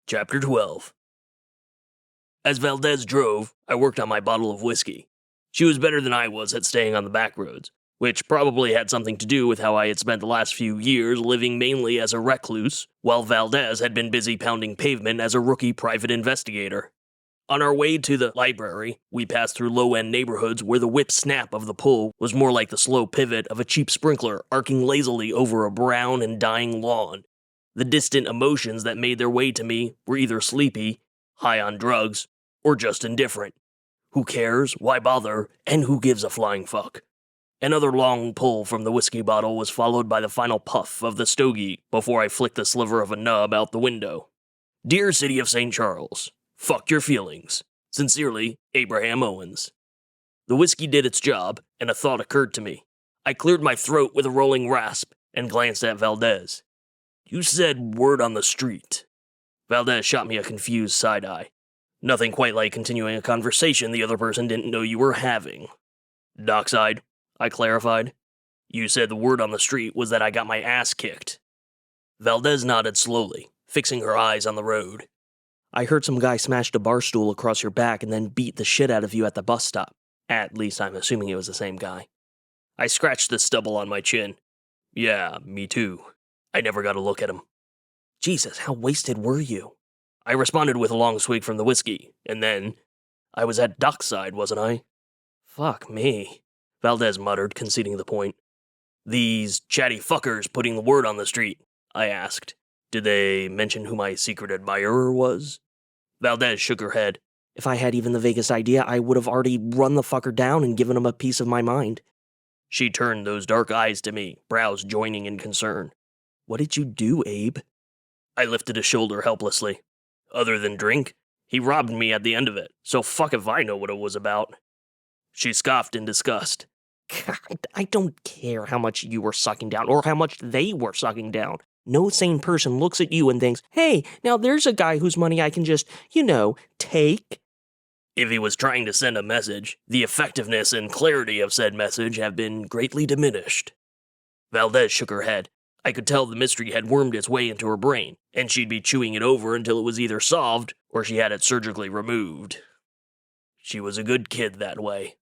Chapter 12. As Valdes drove, I worked on my bottle of whiskey. She was better than I was at staying on the back roads, which probably had something to do with how I had spent the last few years living mainly as a recluse, while Valdes had been busy pounding pavement as a rookie private investigator. On our way to the library, we passed through low-end neighborhoods where the whip snap of the pull was more like the slow pivot of a cheap sprinkler arcing lazily over a brown and dying lawn. The distant emotions that made their way to me were either sleepy, high on drugs, or just indifferent. Who cares, why bother, and who gives a flying fuck? Another long pull from the whiskey bottle was followed by the final puff of the stogie before I flicked the sliver of a nub out the window. Dear City of St. Charles, fuck your feelings. Sincerely, Abe Owens. The whiskey did its job, and a thought occurred to me. I cleared my throat with a rolling rasp and glanced at Valdes. You said word on the street. Valdes shot me a confused side-eye. Nothing quite like continuing a conversation the other person didn't know you were having. Dockside, I clarified. You said the word on the street was that I got my ass kicked. Valdes nodded slowly, fixing her eyes on the road. I heard some guy smashed a bar stool across your back and then beat the shit out of you at the bus stop. At least I'm assuming it was the same guy. I scratched the stubble on my chin. Yeah, me too. I never got a look at him. Jesus, how wasted were you? I responded with a long swig from the whiskey, and then, I was at dockside, wasn't I? Fuck me, Valdes muttered, conceding the point. These chatty fuckers putting the word on the street, I asked. Did they mention who my secret admirer was? Valdes shook her head. If I had even the vaguest idea, I would have already run the fucker down and given him a piece of my mind. She turned those dark eyes to me, brows joining in concern. What did you do, Abe? I lifted a shoulder helplessly. Other than drink, he robbed me at the end of it, so fuck if I know what it was about. She scoffed in disgust. God, I don't care how much you were sucking down, or how much they were sucking down. No sane person looks at you and thinks, hey, now there's a guy whose money I can just, take. If he was trying to send a message, the effectiveness and clarity of said message have been greatly diminished. Valdes shook her head. I could tell the mystery had wormed its way into her brain, and she'd be chewing it over until it was either solved or she had it surgically removed. She was a good kid that way.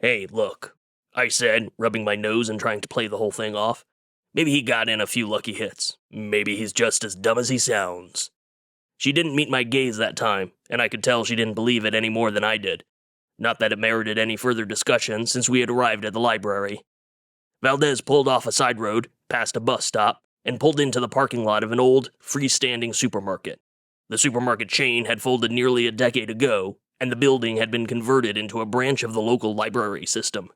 Hey, look, I said, rubbing my nose and trying to play the whole thing off. Maybe he got in a few lucky hits. Maybe he's just as dumb as he sounds. She didn't meet my gaze that time, and I could tell she didn't believe it any more than I did. Not that it merited any further discussion since we had arrived at the library. Valdes pulled off a side road, past a bus stop, and pulled into the parking lot of an old, freestanding supermarket. The supermarket chain had folded nearly a decade ago, and the building had been converted into a branch of the local library system.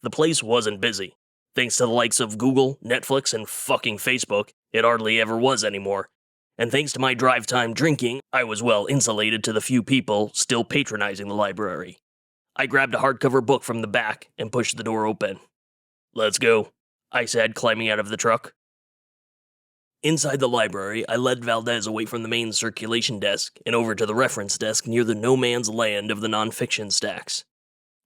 The place wasn't busy. Thanks to the likes of Google, Netflix, and fucking Facebook, it hardly ever was anymore. And thanks to my drive-time drinking, I was well insulated to the few people still patronizing the library. I grabbed a hardcover book from the back and pushed the door open. Let's go, I said, climbing out of the truck. Inside the library, I led Valdes away from the main circulation desk and over to the reference desk near the no-man's land of the nonfiction stacks.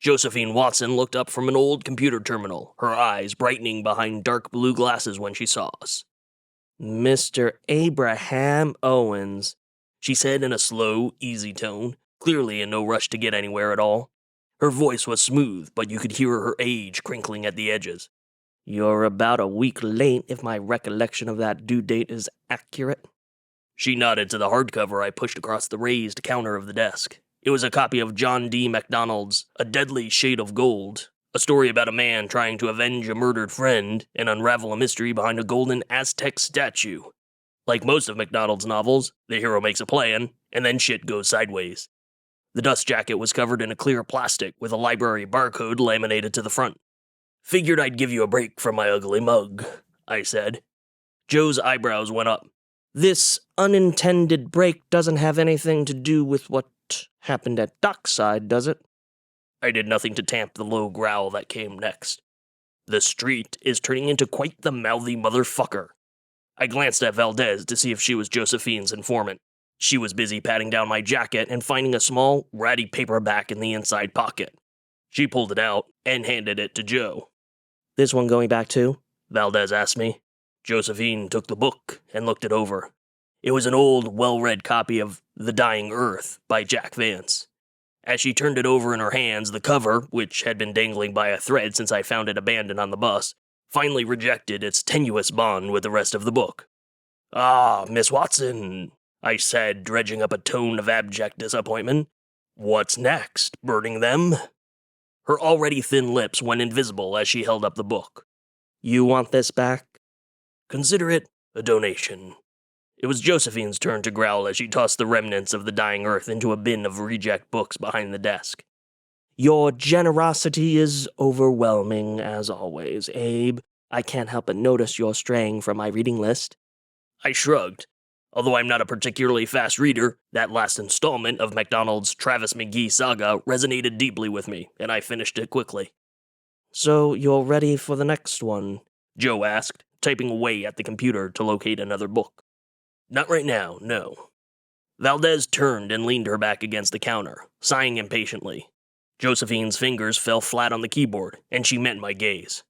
Josephine Watson looked up from an old computer terminal, her eyes brightening behind dark blue glasses when she saw us. Mr. Abe Owens, she said in a slow, easy tone, clearly in no rush to get anywhere at all. Her voice was smooth, but you could hear her age crinkling at the edges. You're about a week late if my recollection of that due date is accurate. She nodded to the hardcover I pushed across the raised counter of the desk. It was a copy of John D. MacDonald's A Deadly Shade of Gold, a story about a man trying to avenge a murdered friend and unravel a mystery behind a golden Aztec statue. Like most of MacDonald's novels, the hero makes a plan, and then shit goes sideways. The dust jacket was covered in a clear plastic with a library barcode laminated to the front. Figured I'd give you a break from my ugly mug, I said. Joe's eyebrows went up. This unintended break doesn't have anything to do with what happened at dockside, does it? I did nothing to tamp the low growl that came next. The street is turning into quite the mouthy motherfucker. I glanced at Valdes to see if she was Josephine's informant. She was busy patting down my jacket and finding a small, ratty paperback in the inside pocket. She pulled it out and handed it to Joe. This one going back too? Valdes asked me. Josephine took the book and looked it over. It was an old, well-read copy of The Dying Earth by Jack Vance. As she turned it over in her hands, the cover, which had been dangling by a thread since I found it abandoned on the bus, finally rejected its tenuous bond with the rest of the book. "Ah, Miss Watson," I said, dredging up a tone of abject disappointment. "What's next? Burning them?" Her already thin lips went invisible as she held up the book. "You want this back?" "Consider it a donation." It was Josephine's turn to growl as she tossed the remnants of The Dying Earth into a bin of reject books behind the desk. "Your generosity is overwhelming, as always, Abe. I can't help but notice you're straying from my reading list." I shrugged. Although I'm not a particularly fast reader, that last installment of MacDonald's Travis McGee saga resonated deeply with me, and I finished it quickly. "So you're ready for the next one?" Joe asked, typing away at the computer to locate another book. "Not right now, no." Valdes turned and leaned her back against the counter, sighing impatiently. Josephine's fingers fell flat on the keyboard, and she met my gaze.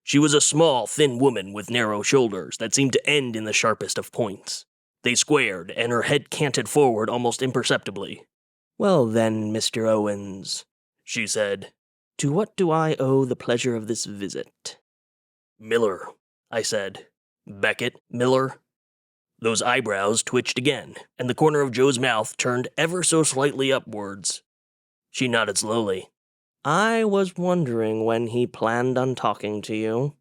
She was a small, thin woman with narrow shoulders that seemed to end in the sharpest of points. They squared, and her head canted forward almost imperceptibly. "Well then, Mr. Owens," she said, "to what do I owe the pleasure of this visit?" "Miller," I said. "Beckett Miller?" Those eyebrows twitched again, and the corner of Joe's mouth turned ever so slightly upwards. She nodded slowly. "I was wondering when he planned on talking to you."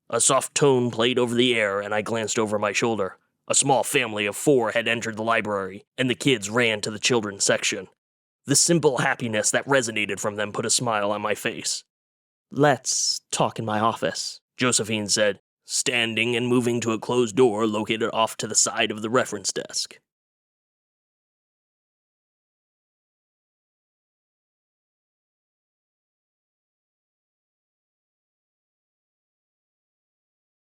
A soft tone played over the air, and I glanced over my shoulder. A small family of 4 had entered the library, and the kids ran to the children's section. The simple happiness that resonated from them put a smile on my face. "Let's talk in my office," Josephine said, standing and moving to a closed door located off to the side of the reference desk.